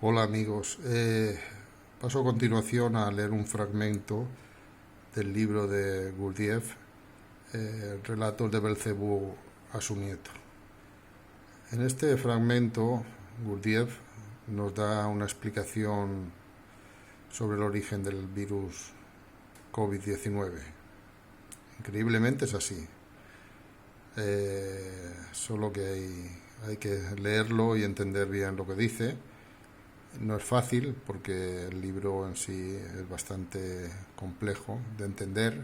Hola amigos, paso a continuación a leer un fragmento del libro de Gurdjieff, Relatos de Belcebú a su nieto. En este fragmento, Gurdjieff nos da una explicación sobre el origen del virus COVID-19. Increíblemente es así, solo que hay que leerlo y entender bien lo que dice. No es fácil porque el libro en sí es bastante complejo de entender.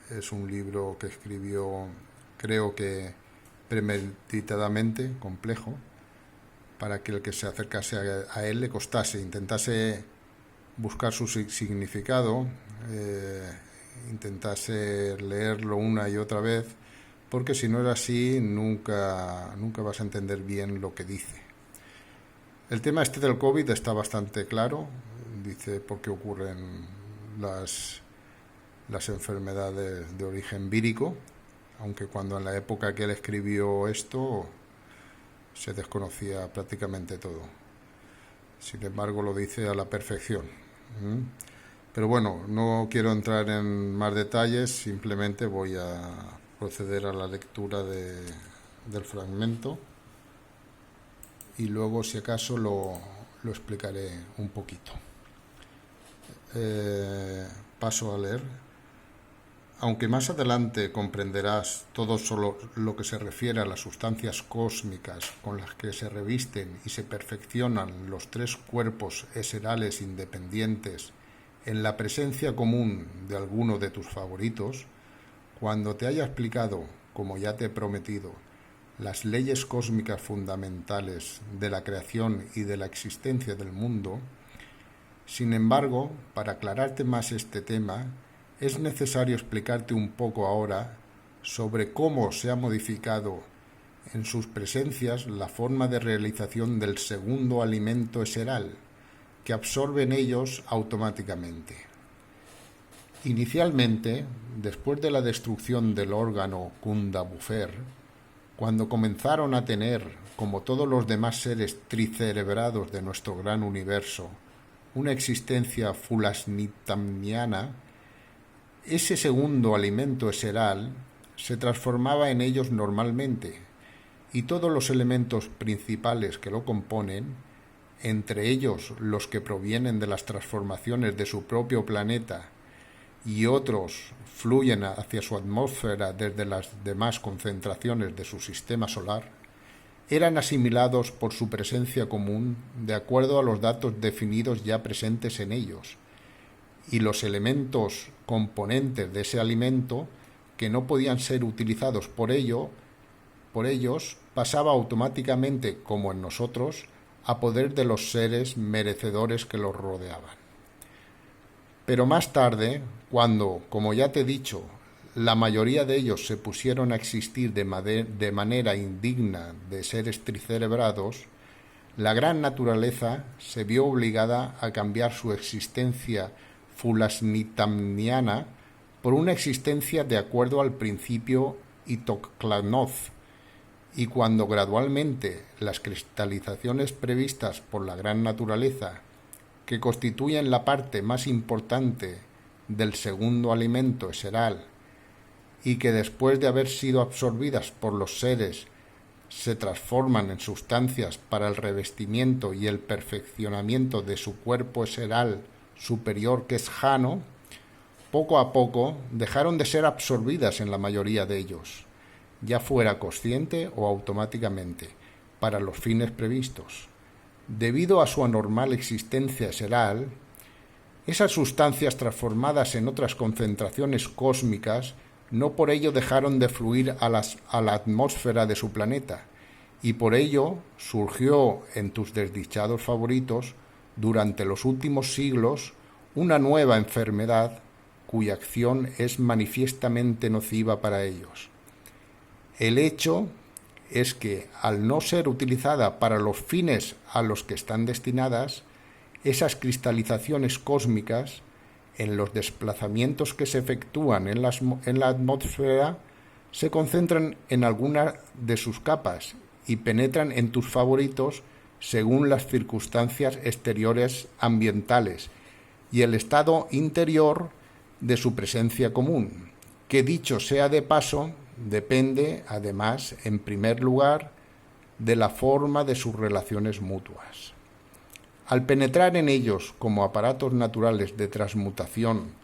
Es un libro que escribió, creo que premeditadamente, complejo, para que el que se acercase a él le costase, intentase buscar su significado, intentase leerlo una y otra vez, porque si no era así nunca vas a entender bien lo que dice. El tema este del COVID está bastante claro, dice por qué ocurren las enfermedades de origen vírico, aunque cuando en la época que él escribió esto se desconocía prácticamente todo. Sin embargo, lo dice a la perfección. Pero bueno, no quiero entrar en más detalles, simplemente voy a proceder a la lectura del fragmento y luego, si acaso, lo explicaré un poquito. Paso a leer. Aunque más adelante comprenderás todo solo lo que se refiere a las sustancias cósmicas con las que se revisten y se perfeccionan los tres cuerpos eserales independientes en la presencia común de alguno de tus favoritos, cuando te haya explicado, como ya te he prometido, las leyes cósmicas fundamentales de la creación y de la existencia del mundo. Sin embargo, para aclararte más este tema, es necesario explicarte un poco ahora sobre cómo se ha modificado en sus presencias la forma de realización del segundo alimento eseral, que absorben ellos automáticamente. Inicialmente, después de la destrucción del órgano Kunda Buffer, cuando comenzaron a tener, como todos los demás seres tricerebrados de nuestro gran universo, una existencia fulasnitamniana, ese segundo alimento eseral se transformaba en ellos normalmente, y todos los elementos principales que lo componen, entre ellos los que provienen de las transformaciones de su propio planeta y otros fluyen hacia su atmósfera desde las demás concentraciones de su sistema solar, eran asimilados por su presencia común de acuerdo a los datos definidos ya presentes en ellos, y los elementos componentes de ese alimento que no podían ser utilizados por ellos pasaba automáticamente, como en nosotros, a poder de los seres merecedores que los rodeaban. Pero más tarde, cuando, como ya te he dicho, la mayoría de ellos se pusieron a existir de manera indigna de seres tricerebrados, la gran naturaleza se vio obligada a cambiar su existencia fulasnitamniana por una existencia de acuerdo al principio Itoclanoz, y cuando gradualmente las cristalizaciones previstas por la gran naturaleza, que constituyen la parte más importante del segundo alimento eseral, y que después de haber sido absorbidas por los seres se transforman en sustancias para el revestimiento y el perfeccionamiento de su cuerpo eseral superior, que es Jano, poco a poco dejaron de ser absorbidas en la mayoría de ellos, ya fuera consciente o automáticamente, para los fines previstos. Debido a su anormal existencia eseral, esas sustancias transformadas en otras concentraciones cósmicas no por ello dejaron de fluir a la atmósfera de su planeta, y por ello surgió en tus desdichados favoritos, durante los últimos siglos, una nueva enfermedad cuya acción es manifiestamente nociva para ellos. El hecho es que, al no ser utilizada para los fines a los que están destinadas, esas cristalizaciones cósmicas, en los desplazamientos que se efectúan en la atmósfera, se concentran en alguna de sus capas y penetran en tus favoritos según las circunstancias exteriores ambientales y el estado interior de su presencia común, que dicho sea de paso, depende, además, en primer lugar, de la forma de sus relaciones mutuas. Al penetrar en ellos como aparatos naturales de transmutación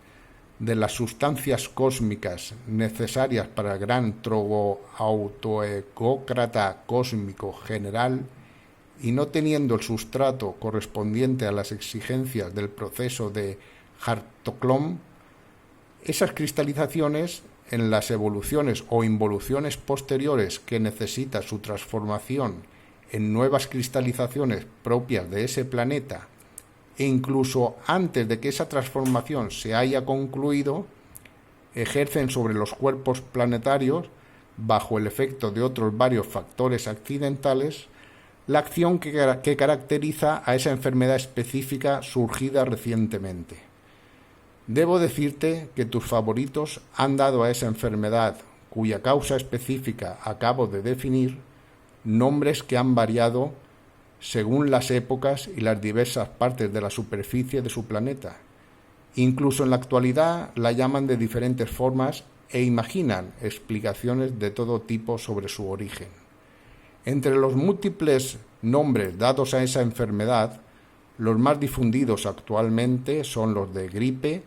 de las sustancias cósmicas necesarias para el gran trogoautoecócrata cósmico general, y no teniendo el sustrato correspondiente a las exigencias del proceso de Hartoclone, esas cristalizaciones en las evoluciones o involuciones posteriores que necesita su transformación en nuevas cristalizaciones propias de ese planeta, e incluso antes de que esa transformación se haya concluido, ejercen sobre los cuerpos planetarios, bajo el efecto de otros varios factores accidentales, la acción que caracteriza a esa enfermedad específica surgida recientemente. Debo decirte que tus favoritos han dado a esa enfermedad, cuya causa específica acabo de definir, nombres que han variado según las épocas y las diversas partes de la superficie de su planeta. Incluso en la actualidad la llaman de diferentes formas e imaginan explicaciones de todo tipo sobre su origen. Entre los múltiples nombres dados a esa enfermedad, los más difundidos actualmente son los de gripe,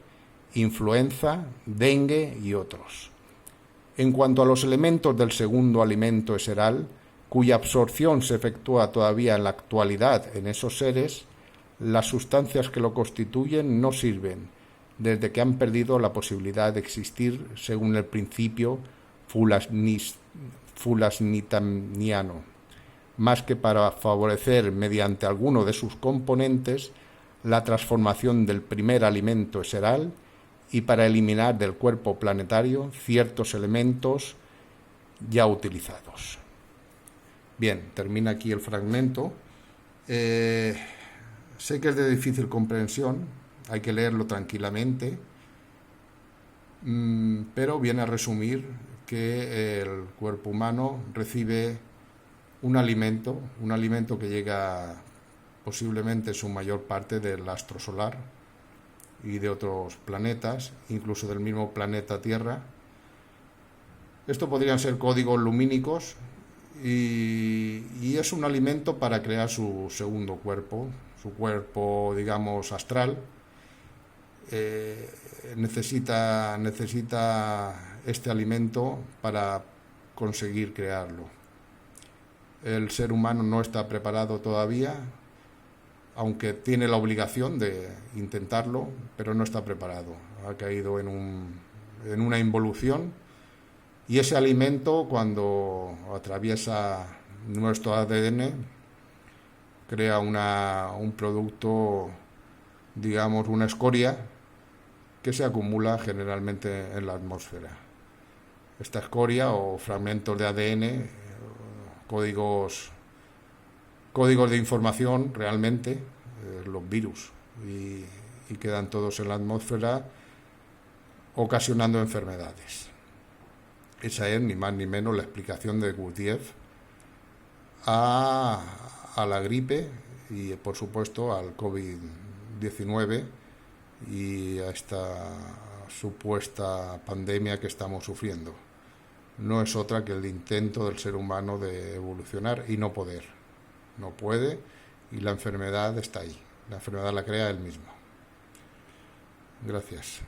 influenza, dengue y otros. En cuanto a los elementos del segundo alimento eseral, cuya absorción se efectúa todavía en la actualidad en esos seres, las sustancias que lo constituyen no sirven, desde que han perdido la posibilidad de existir según el principio fulasnitaniano, más que para favorecer mediante alguno de sus componentes la transformación del primer alimento eseral y para eliminar del cuerpo planetario ciertos elementos ya utilizados. Bien, termina aquí el fragmento. Sé que es de difícil comprensión, hay que leerlo tranquilamente, pero viene a resumir que el cuerpo humano recibe un alimento que llega posiblemente en su mayor parte del astro solar y de otros planetas, incluso del mismo planeta Tierra. Esto podrían ser códigos lumínicos y es un alimento para crear su segundo cuerpo, su cuerpo, digamos, astral. Necesita este alimento para conseguir crearlo. El ser humano no está preparado todavía, aunque tiene la obligación de intentarlo, pero no está preparado. Ha caído en una involución, y ese alimento, cuando atraviesa nuestro ADN, crea un producto, digamos, una escoria que se acumula generalmente en la atmósfera. Esta escoria o fragmentos de ADN, códigos de información realmente, los virus, y quedan todos en la atmósfera ocasionando enfermedades. Esa es ni más ni menos la explicación de Gurdjieff a la gripe y, por supuesto, al COVID-19 y a esta supuesta pandemia que estamos sufriendo. No es otra que el intento del ser humano de evolucionar y no poder. No puede, y la enfermedad está ahí. La enfermedad la crea él mismo. Gracias.